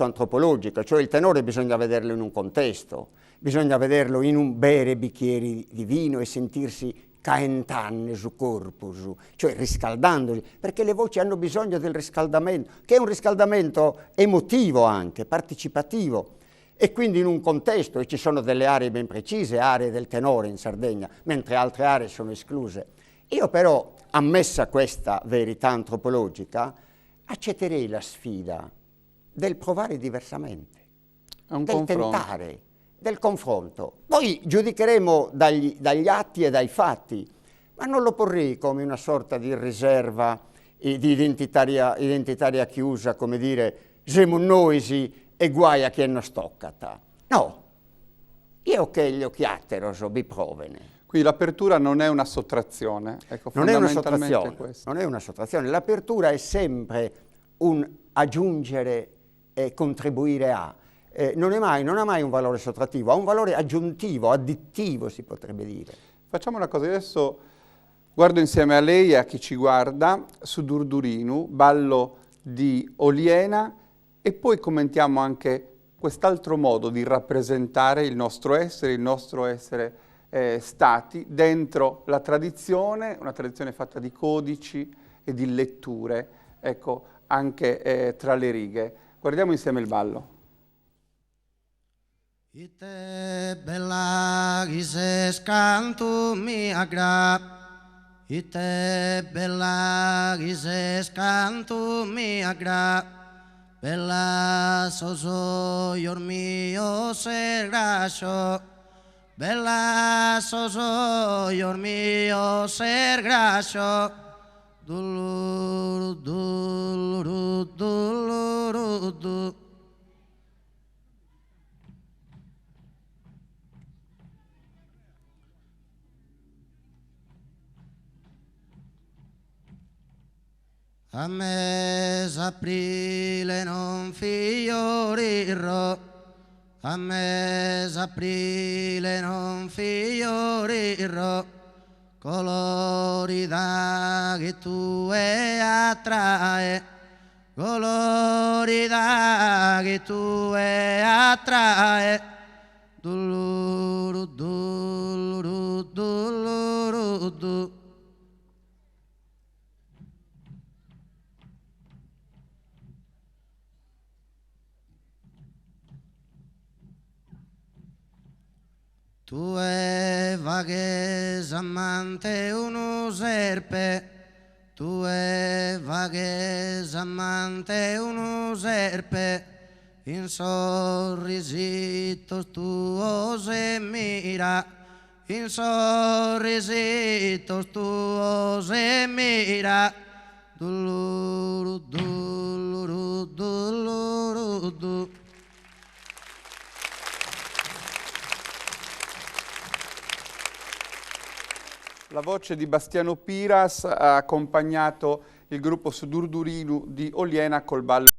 antropologico, cioè il tenore bisogna vederlo in un contesto, bisogna vederlo in un bere bicchieri di vino e sentirsi caentanne su corpus, cioè riscaldandosi, perché le voci hanno bisogno del riscaldamento, che è un riscaldamento emotivo anche, partecipativo, e quindi in un contesto, e ci sono delle aree ben precise, aree del tenore in Sardegna, mentre altre aree sono escluse. Io però, ammessa questa verità antropologica, accetterei la sfida del provare diversamente, del tentare, del confronto. Poi giudicheremo dagli atti e dai fatti, ma non lo porrei come una sorta di riserva, di identitaria chiusa, come dire, siamo noisi e guai a chi non toccata. No, io che gli occhiattero bi provene. Quindi l'apertura non è una sottrazione, ecco, non è una sottrazione, non è una sottrazione. L'apertura è sempre un aggiungere e contribuire a. Non ha mai un valore sottrattivo, ha un valore aggiuntivo, additivo si potrebbe dire. Facciamo una cosa, adesso guardo insieme a lei e a chi ci guarda su Durdurinu, ballo di Oliena, e poi commentiamo anche quest'altro modo di rappresentare il nostro essere stati dentro la tradizione, una tradizione fatta di codici e di letture, ecco, anche tra le righe. Guardiamo insieme il ballo. Ite bella gises cantu mi agra, ite bella gises cantu mi agra, bella soso yor mio sergasho, bella soso yor mio sergasho, duluru duluru duluru duluru. A mes aprile non fiorirò, a mes aprile non fiorirò, colori da che tu attrae, colori da che tu attrae, duluru duluru duluru duluru. Tu vaghes amante uno serpe, tu vaghes amante uno serpe, in sorrisitos tuos e mira, in sorrisitos tuos e mira, duluru duluru duluru duluru. La voce di Bastiano Piras ha accompagnato il gruppo su Durdurinu di Oliena col ballo